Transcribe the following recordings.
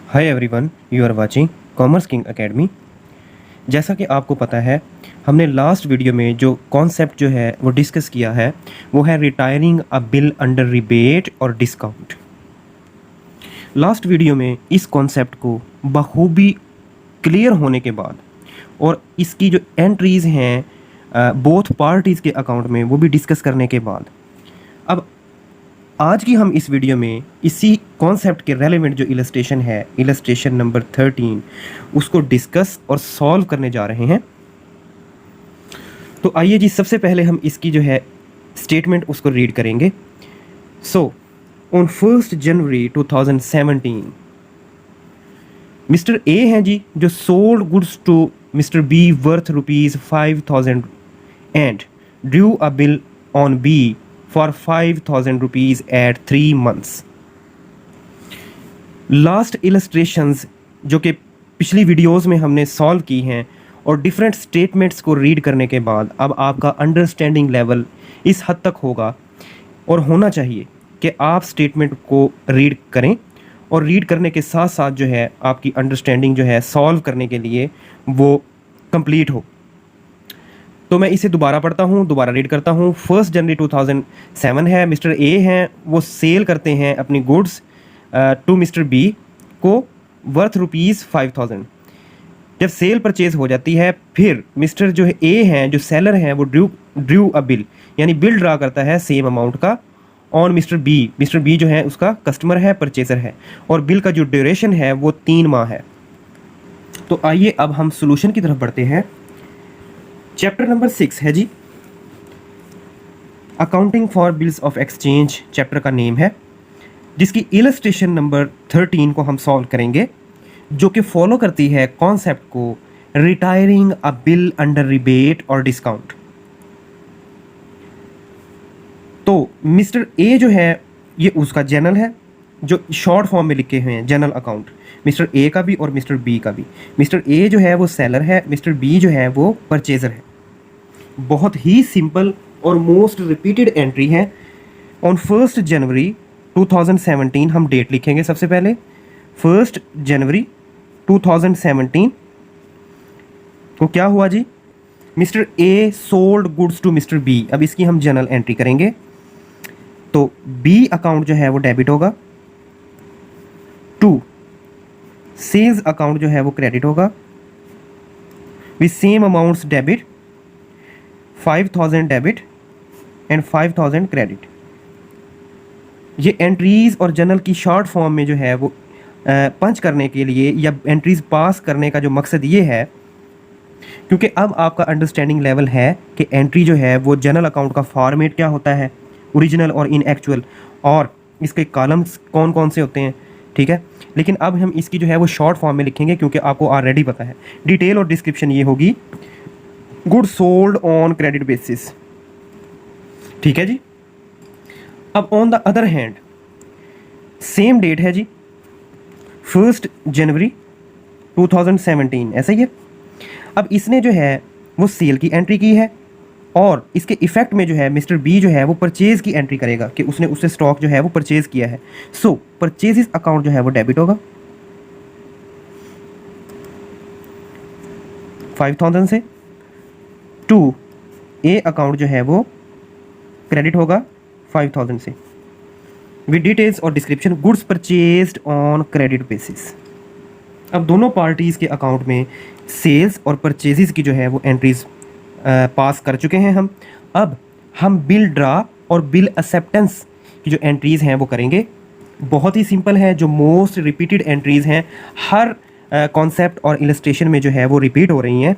Hi everyone, you are watching commerce king academy. जैसा कि आपको पता है, हमने लास्ट वीडियो में जो कॉन्सेप्ट जो है वो डिस्कस किया है वो है रिटायरिंग अ बिल अंडर रिबेट और डिस्काउंट। लास्ट वीडियो में इस कॉन्सेप्ट को बखूबी क्लियर होने के बाद और इसकी जो एंट्रीज़ हैं बोथ पार्टीज़ के अकाउंट में वो भी डिस्कस करने के बाद अब आज की हम इस वीडियो में इसी कॉन्सेप्ट के रेलेवेंट जो इलस्ट्रेशन है, इलस्ट्रेशन नंबर 13, उसको डिस्कस और सॉल्व करने जा रहे हैं। तो आइए जी, सबसे पहले हम इसकी जो है स्टेटमेंट उसको रीड करेंगे। So on 1 January 2017 mister A हैं जी, जो sold goods to mister B worth ₹5,000 and due a bill on B for ₹5,000 at 3 months। Last illustrations जो कि पिछली वीडियोस में हमने सॉल्व की हैं और डिफरेंट स्टेटमेंट्स को रीड करने के बाद अब आपका अंडरस्टैंडिंग लेवल इस हद तक होगा और होना चाहिए कि आप स्टेटमेंट को रीड करें और रीड करने के साथ साथ जो है आपकी अंडरस्टैंडिंग जो है सॉल्व करने के लिए वो कंप्लीट हो। तो मैं इसे दोबारा पढ़ता हूँ, दोबारा रीड करता हूँ। 1 जनवरी 2007 है, मिस्टर ए हैं, वो सेल करते हैं अपनी गुड्स टू मिस्टर बी को वर्थ ₹5,000। जब सेल परचेज हो जाती है, फिर मिस्टर जो है ए हैं, जो सेलर हैं, वो ड्रू अ बिल, यानी बिल ड्रा करता है सेम अमाउंट का ऑन मिस्टर बी जो है उसका कस्टमर है, परचेजर है, और बिल का जो ड्यूरेशन है वो 3 माह है। तो आइए अब हम सोल्यूशन की तरफ बढ़ते हैं। चैप्टर नंबर 6 है जी, accounting for bills of exchange chapter का नेम है, जिसकी इलस्ट्रेशन नंबर 13 को हम सॉल्व करेंगे, जो कि फॉलो करती है कॉन्सेप्ट को रिटायरिंग अ बिल अंडर रिबेट और डिस्काउंट। तो मिस्टर ए जो है ये उसका जनरल है, जो शॉर्ट फॉर्म में लिखे हुए हैं जनरल अकाउंट, मिस्टर ए का भी और मिस्टर बी का भी। मिस्टर ए जो है वो सेलर है, मिस्टर बी जो है वो परचेजर है। बहुत ही सिंपल और मोस्ट रिपीटेड एंट्री है। ऑन 1 जनवरी 2017 हम डेट लिखेंगे सबसे पहले, 1 जनवरी 2017 को क्या हुआ जी, Mister A sold goods to mister B. अब इसकी हम जनरल एंट्री करेंगे, तो बी अकाउंट जो है वो डेबिट होगा, टू सेल्स अकाउंट जो है वो क्रेडिट होगा, with same amounts debit, 5,000 debit and 5,000 credit. ये एंट्रीज़ और जनरल की शॉर्ट फॉर्म में जो है वो पंच करने के लिए या एंट्रीज़ पास करने का जो मकसद ये है, क्योंकि अब आपका अंडरस्टैंडिंग लेवल है कि एंट्री जो है वो जनरल अकाउंट का फॉर्मेट क्या होता है, ओरिजिनल और इन एक्चुअल, और इसके कॉलम्स कौन कौन से होते हैं, ठीक है। लेकिन अब हम इसकी जो है वो शॉर्ट फॉर्म में लिखेंगे, क्योंकि आपको ऑलरेडी पता है। डिटेल और डिस्क्रिप्शन ये होगी, good sold on credit basis, ठीक है जी। अब on the other hand same date है जी, 1 जनवरी 2017, ऐसा ही है। अब इसने जो है वो सेल की एंट्री की है और इसके इफेक्ट में जो है मिस्टर बी जो है वो परचेज की एंट्री करेगा कि उसने उससे स्टॉक जो है वो परचेज किया है। सो परचेज अकाउंट जो है वो डेबिट होगा 5,000 से, टू ए अकाउंट जो है वो क्रेडिट होगा 5,000 से, विद डिटेल्स और description goods purchased on credit basis. अब दोनों पार्टीज़ के अकाउंट में सेल्स और परचेजेस की जो है वो एंट्रीज पास कर चुके हैं हम। अब हम बिल ड्रा और बिल एक्सेप्टेंस की जो एंट्रीज़ हैं वो करेंगे। बहुत ही सिंपल है, जो मोस्ट रिपीटेड एंट्रीज़ हैं, हर कॉन्सेप्ट और इलस्ट्रेशन में जो है वो रिपीट हो रही हैं।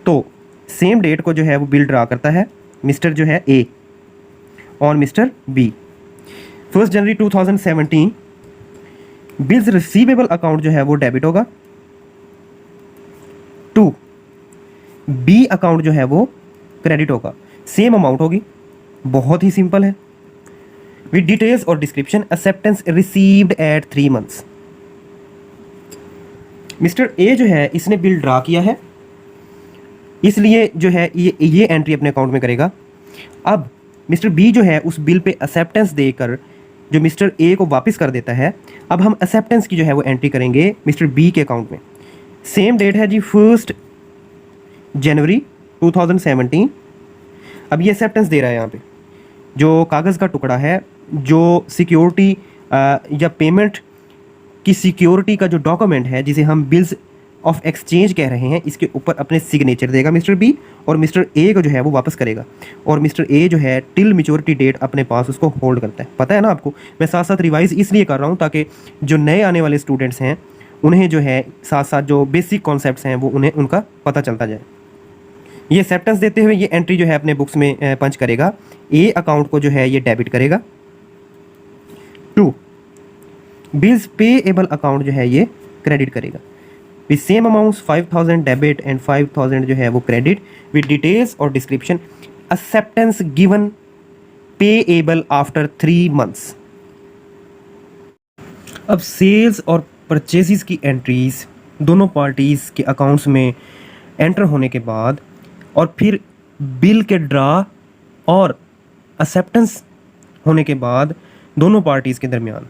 तो सेम डेट को जो है वो बिल ड्रा करता है मिस्टर जो है ए और मिस्टर बी। 1 जनवरी 2017 बिल्स रिसीवेबल अकाउंट जो है वो डेबिट होगा, टू बी अकाउंट जो है वो क्रेडिट होगा, सेम अमाउंट होगी। बहुत ही सिंपल है, विद डिटेल्स और description, acceptance received at 3 months। Mister A जो है इसने बिल ड्रा किया है, इसलिए जो है ये एंट्री अपने अकाउंट में करेगा। अब मिस्टर बी जो है उस बिल पे एक्सेप्टेंस देकर जो मिस्टर ए को वापस कर देता है। अब हम एक्सेप्टेंस की जो है वो एंट्री करेंगे मिस्टर बी के अकाउंट में। सेम डेट है जी 1 जनवरी 2017। अब ये एक्सेप्टेंस दे रहा है यहाँ पे, जो कागज़ का टुकड़ा है, जो सिक्योरिटी या पेमेंट की सिक्योरिटी का जो डॉक्यूमेंट है, जिसे हम बिल्स ऑफ एक्सचेंज कह रहे हैं, इसके ऊपर अपने सिग्नेचर देगा मिस्टर बी, और मिस्टर ए को जो है वो वापस करेगा। और मिस्टर ए जो है टिल मैच्योरिटी डेट अपने पास उसको होल्ड करता है। पता है ना आपको, मैं साथ साथ रिवाइज इसलिए कर रहा हूँ ताकि जो नए आने वाले स्टूडेंट्स हैं उन्हें जो है साथ साथ जो बेसिक कॉन्सेप्ट्स हैं वो उन्हें उनका पता चलता जाए। ये एक्सेप्टेंस देते हुए ये एंट्री जो है अपने बुक्स में पंच करेगा। ए अकाउंट को जो है ये डेबिट करेगा। 2 बिल्स पेएबल अकाउंट जो है ये क्रेडिट करेगा। With same amounts 5000 debit and 5000 जो है वो क्रेडिट विद डिटेल्स और description. Acceptance given payable after 3 months. अब सेल्स और परचेजेस की एंट्रीज दोनों पार्टीज के अकाउंट्स में एंटर होने के बाद और फिर बिल के ड्रा और एक्सेप्टेंस होने के बाद दोनों पार्टीज के दरमियान।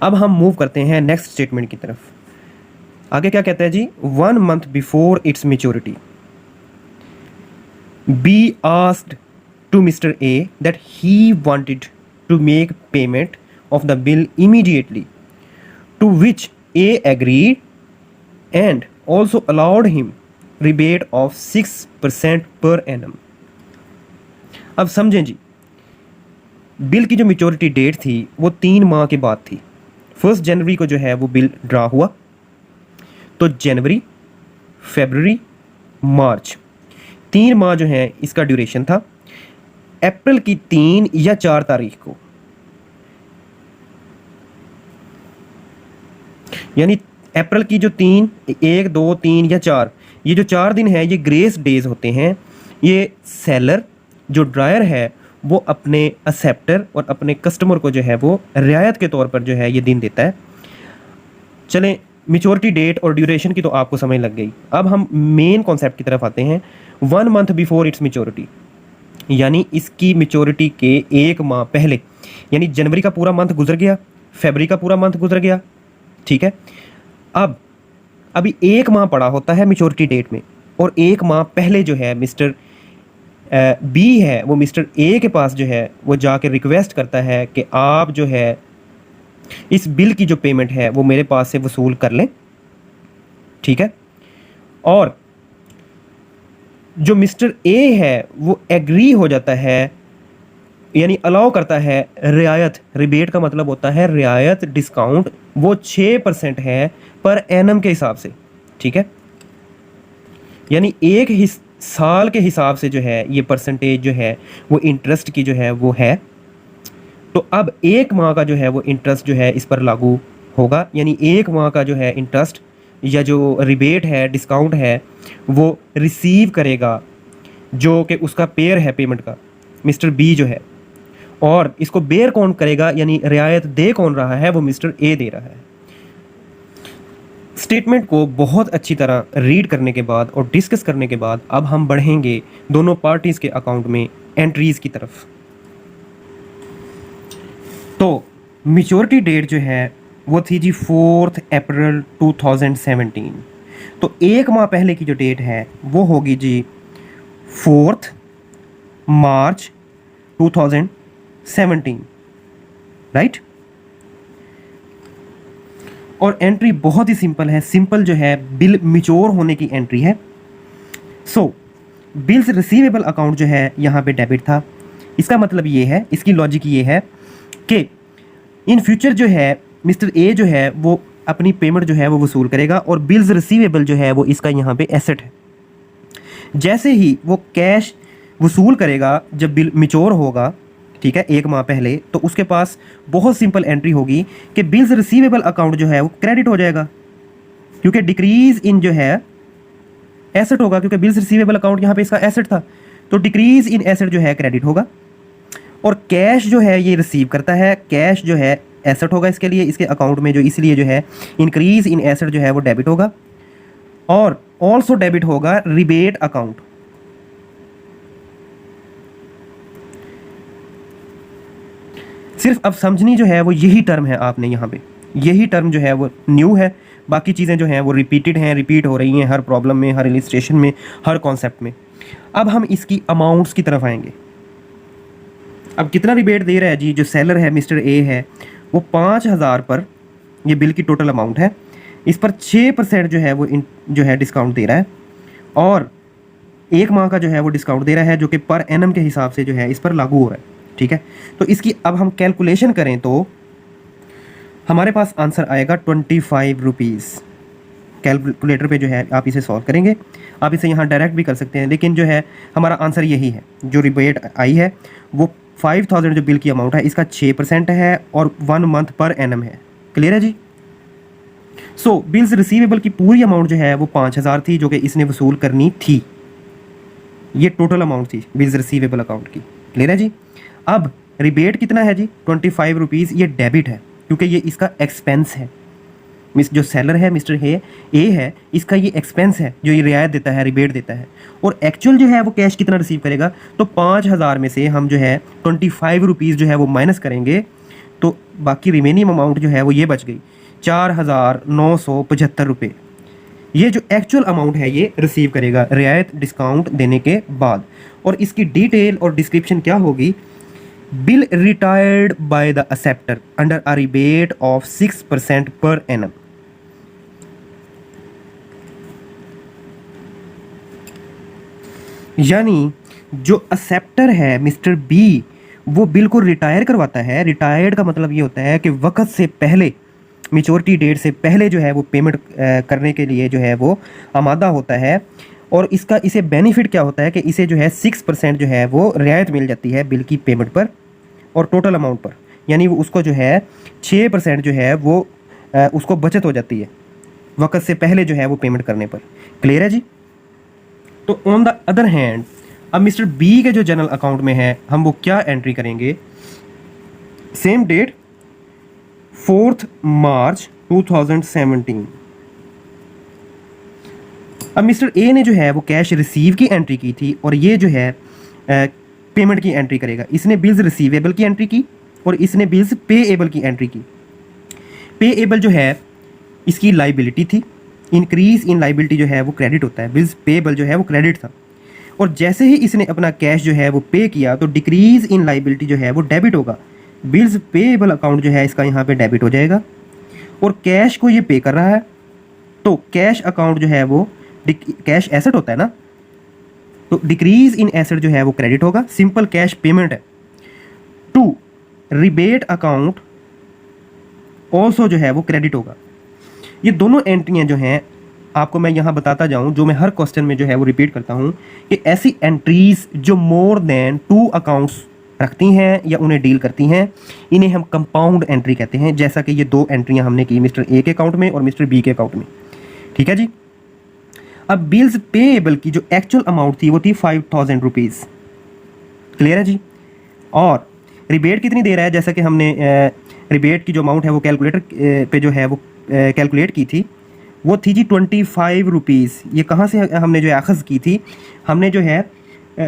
अब हम मूव करते हैं नेक्स्ट स्टेटमेंट की तरफ। आगे क्या कहता है जी, 1 month before its maturity B asked to mister A that he wanted to make payment of the bill immediately, to which A agreed and also allowed him rebate of 6% per annum. अब समझें जी, bill की जो maturity date थी वो 3 माह के बाद थी। 1 जनवरी को जो है वो बिल ड्रा हुआ, तो जनवरी, फरवरी, मार्च 3 माह जो है इसका ड्यूरेशन था। अप्रैल की 3 या 4 तारीख को, यानी अप्रैल की जो 3, 1, 2, 3 या 4, ये जो 4 दिन है ये ग्रेस डेज होते हैं। ये सेलर जो ड्रायर है वो अपने एक्सेप्टर और अपने कस्टमर को जो है वो रियायत के तौर पर जो है ये दिन देता है। चलें, मेच्योरिटी डेट और ड्यूरेशन की तो आपको समझ लग गई। अब हम मेन कॉन्सेप्ट की तरफ आते हैं। 1 month बिफोर इट्स मेच्योरिटी, यानी इसकी मेच्योरिटी के 1 माह पहले, यानी जनवरी का पूरा मंथ गुजर गया, फरवरी का पूरा मंथ गुजर गया, ठीक है। अब अभी 1 माह पड़ा होता है मेच्योरिटी डेट में, और 1 माह पहले जो है मिस्टर बी है वो मिस्टर ए के पास जो है वो जाके रिक्वेस्ट करता है कि आप जो है इस बिल की जो पेमेंट है वो मेरे पास से वसूल कर लें, ठीक है। और जो मिस्टर ए है वो एग्री हो जाता है, यानी अलाउ करता है रियायत। रिबेट का मतलब होता है रियायत, डिस्काउंट, वो 6% है पर एनम के हिसाब से, ठीक है। यानी एक साल के हिसाब से जो है ये परसेंटेज जो है वो इंटरेस्ट की जो है वो है। तो अब 1 माह का जो है वो इंटरेस्ट जो है इस पर लागू होगा, यानी 1 माह का जो है इंटरेस्ट या जो रिबेट है, डिस्काउंट है, वो रिसीव करेगा जो कि उसका पेयर है पेमेंट का, मिस्टर बी जो है। और इसको बेयर कौन करेगा, यानी रियायत दे कौन रहा है, वो मिस्टर ए दे रहा है। स्टेटमेंट को बहुत अच्छी तरह रीड करने के बाद और डिस्कस करने के बाद अब हम बढ़ेंगे दोनों पार्टीज के अकाउंट में एंट्रीज की तरफ। तो मेच्योरिटी डेट जो है वो थी जी 4 अप्रैल 2017। तो 1 माह पहले की जो डेट है वो होगी जी 4 मार्च 2017, राइट। और एंट्री बहुत ही सिंपल है, सिंपल जो है बिल मिच्योर होने की एंट्री है। सो बिल्स रिसीवेबल अकाउंट जो है यहाँ पे डेबिट था। इसका मतलब ये है, इसकी लॉजिक ये है कि इन फ्यूचर जो है मिस्टर ए जो है वो अपनी पेमेंट जो है वो वसूल करेगा, और बिल्स रिसीवेबल जो है वो इसका यहाँ पे एसेट है। जैसे ही वो कैश वसूल करेगा जब बिल मिच्योर होगा, ठीक है, 1 माह पहले, तो उसके पास बहुत सिंपल एंट्री होगी कि बिल्स रिसीवेबल अकाउंट जो है वो क्रेडिट हो जाएगा, क्योंकि डिक्रीज इन जो है एसेट होगा, क्योंकि बिल्स रिसीवेबल अकाउंट यहाँ पे इसका एसेट था, तो डिक्रीज इन एसेट जो है क्रेडिट होगा। और कैश जो है ये रिसीव करता है, कैश जो है एसेट होगा इसके लिए, इसके अकाउंट में, जो इसलिए जो है इंक्रीज इन एसेट जो है वो डेबिट होगा। और ऑल्सो डेबिट होगा रिबेट अकाउंट। सिर्फ अब समझनी जो है वो यही टर्म है, आपने यहाँ पे यही टर्म जो है वो न्यू है, बाकी चीज़ें जो हैं वो रिपीटेड हैं, रिपीट हो रही हैं हर प्रॉब्लम में, हर इलिस्ट्रेशन में, हर कॉन्सेप्ट में। अब हम इसकी अमाउंट्स की तरफ आएंगे। अब कितना रिबेट दे रहा है जी, जो सेलर है मिस्टर ए है वो 5,000 पर, ये बिल की टोटल अमाउंट है, इस पर 6% जो है वो जो है डिस्काउंट दे रहा है, और 1 माह का जो है वो डिस्काउंट दे रहा है, जो कि पर एनम के हिसाब से जो है इस पर लागू हो रहा है। ठीक है, तो इसकी अब हम कैलकुलेशन करें तो हमारे पास आंसर आएगा 25 रुपीज़। कैलकुलेटर पे जो है आप इसे सॉल्व करेंगे, आप इसे यहाँ डायरेक्ट भी कर सकते हैं, लेकिन जो है हमारा आंसर यही है। जो रिबेट आई है वो 5,000 जो बिल की अमाउंट है इसका 6% है और 1 मंथ पर एनम है। क्लियर है जी। सो बिल्स रिसीवेबल की पूरी अमाउंट जो है वो 5,000 थी, जो कि इसने वसूल करनी थी। ये टोटल अमाउंट थी बिल्स रिसीवेबल अकाउंट की। क्लियर है जी। अब रिबेट कितना है जी, 25 रुपीज़, ये डेबिट है क्योंकि ये इसका एक्सपेंस है। जो सेलर है मिस्टर ए है, इसका ये एक्सपेंस है जो ये रियायत देता है, रिबेट देता है। और एक्चुअल जो है वो कैश कितना रिसीव करेगा, तो 5,000 में से हम जो है 25 रुपीज़ जो है वो माइनस करेंगे, तो बाकी रिमेनिंग अमाउंट जो है वो ये बच गई 4,975 रुपये। ये जो एक्चुअल अमाउंट है ये रिसीव करेगा रियायत डिस्काउंट देने के बाद। और इसकी डिटेल और डिस्क्रिप्शन क्या होगी, bill retired by the acceptor under a rebate of 6% per annum. यानी जो एक्सेप्टर है मिस्टर बी वो बिल को रिटायर करवाता है। रिटायर्ड का मतलब ये होता है कि वक्त से पहले, मैच्योरिटी डेट से पहले जो है वो पेमेंट करने के लिए जो है वो आमादा होता है। और इसका इसे बेनिफिट क्या होता है कि इसे जो है 6% जो है वो रियायत मिल जाती है बिल की पेमेंट पर और टोटल अमाउंट पर। यानी वो उसको जो है 6% जो है वो उसको बचत हो जाती है वक्त से पहले जो है वो पेमेंट करने पर। क्लियर है जी। तो ऑन द अदर हैंड अब मिस्टर बी के जो जनरल अकाउंट में है हम वो क्या एंट्री करेंगे, सेम डेट 4 मार्च 2017। अब मिस्टर ए ने जो है वो कैश रिसीव की एंट्री की थी और ये जो है पेमेंट की एंट्री करेगा। इसने बिल्स रिसीवेबल की एंट्री की और इसने बिल्स पेएबल की एंट्री की। पेएबल जो है इसकी लाइबिलिटी थी, इंक्रीज इन लाइबिलिटी जो है वो क्रेडिट होता है, बिल्स पेएबल जो है वो क्रेडिट था। और जैसे ही इसने अपना कैश जो है वो पे किया तो डिक्रीज इन लाइबिलिटी जो है वो डेबिट होगा। बिल्स पेएबल अकाउंट जो है इसका यहाँ पे डेबिट हो जाएगा और कैश को ये पे कर रहा है, तो कैश अकाउंट जो है वो कैश एसेट होता है ना, तो डिक्रीज इन एसेट जो है वो क्रेडिट होगा। सिंपल कैश पेमेंट है। 2 रिबेट अकाउंट ऑल्सो जो है वो क्रेडिट होगा। ये दोनों एंट्रियां जो हैं आपको मैं यहाँ बताता जाऊँ, जो मैं हर क्वेश्चन में जो है वो रिपीट करता हूँ कि ऐसी एंट्रीज जो मोर देन 2 अकाउंट्स रखती हैं या उन्हें डील करती हैं, इन्हें हम कंपाउंड एंट्री कहते हैं। जैसा कि ये 2 एंट्रियां हमने की मिस्टर ए के अकाउंट में और मिस्टर बी के अकाउंट में। ठीक है जी। अब बिल्स पेएबल की जो एक्चुअल अमाउंट थी वो थी 5,000 रुपीज़। क्लियर है जी। और रिबेट कितनी दे रहा है, जैसा कि हमने रिबेट की जो अमाउंट है वो कैलकुलेटर पे जो है वो कैलकुलेट की थी, वो थी जी 25 रुपीज़। ये कहाँ से हमने जो है अखज़ की थी, हमने जो है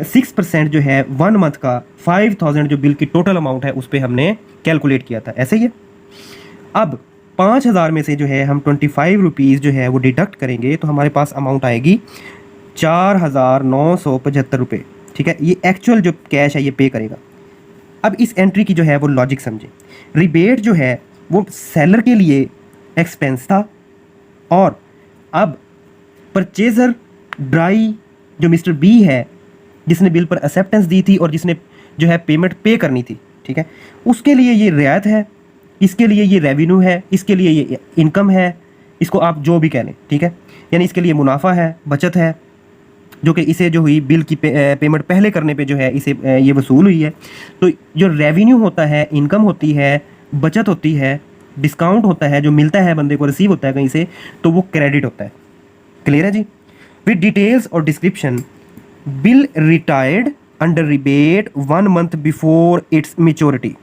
6% जो है 1 मंथ का 5,000 जो बिल की टोटल अमाउंट है उस पर हमने कैलकुलेट किया था, ऐसे ही है। अब 5,000 में से जो है हम 25 रुपीज़ जो है वो डिडक्ट करेंगे तो हमारे पास अमाउंट आएगी 4,975 रुपये। ठीक है, ये एक्चुअल जो कैश है ये पे करेगा। अब इस एंट्री की जो है वो लॉजिक समझे। रिबेट जो है वो सेलर के लिए एक्सपेंस था और अब परचेजर ड्राई जो मिस्टर बी है जिसने बिल पर एक्सेप्टेंस दी थी और जिसने जो है पेमेंट पे करनी थी, ठीक है, उसके लिए ये रियायत है, इसके लिए ये रेवेन्यू है, इसके लिए ये इनकम है, इसको आप जो भी कह लें। ठीक है, यानी इसके लिए मुनाफा है, बचत है, जो कि इसे जो हुई बिल की पेमेंट पहले करने पे जो है इसे ये वसूल हुई है। तो जो रेवेन्यू होता है, इनकम होती है, बचत होती है, डिस्काउंट होता है जो मिलता है बंदे को, रिसीव होता है कहीं से, तो वो क्रेडिट होता है। क्लियर है जी। विद डिटेल्स और description, bill retired under rebate 1 month before its maturity.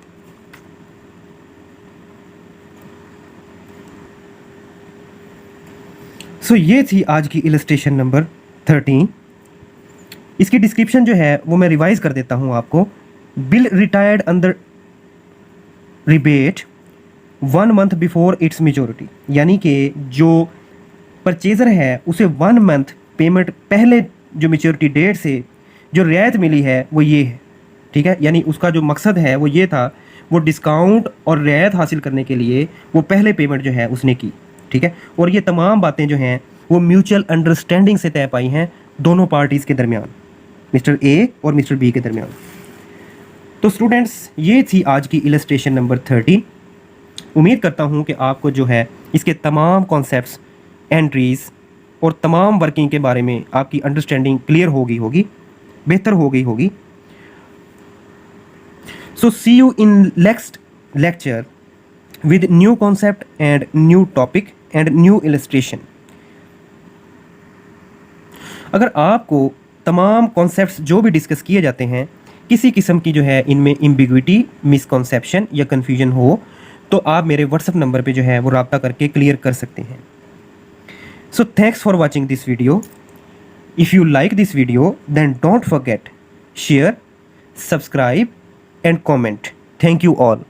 So ये थी आज की इलस्ट्रेशन नंबर 13। इसकी डिस्क्रिप्शन जो है वो मैं रिवाइज कर देता हूँ आपको। Bill retired under rebate 1 month before its maturity, यानी कि जो परचेज़र है उसे 1 मंथ पेमेंट पहले जो मेच्योरिटी डेट से जो रियायत मिली है वो ये है, ठीक है। यानी उसका जो मकसद है वो ये था, वो डिस्काउंट और रियायत हासिल करने के लिए वो पहले पेमेंट जो है उसने की, ठीक है। और ये तमाम बातें जो हैं वो म्यूचुअल अंडरस्टैंडिंग से तय पाई हैं दोनों पार्टीज़ के दरमियान, मिस्टर ए और मिस्टर बी के दरमियान। तो स्टूडेंट्स, ये थी आज की इलस्ट्रेशन नंबर 13। उम्मीद करता हूँ कि आपको जो है इसके तमाम कॉन्सेप्ट्स, एंट्रीज़ और तमाम वर्किंग के बारे में आपकी अंडरस्टैंडिंग क्लियर हो गई होगी, बेहतर हो गई होगी। So see you in next lecture with new concept and new topic and new illustration। अगर आपको तमाम कॉन्सेप्ट्स जो भी डिस्कस किए जाते हैं किसी किस्म की जो है इनमें एम्बिग्विटी, मिसकॉन्सेप्शन या कन्फ्यूजन हो, तो आप मेरे व्हाट्सएप नंबर पे जो है वो रब्ता करके क्लियर कर सकते हैं। So thanks for watching this video. If you like this video then don't forget share, subscribe and comment. Thank you all.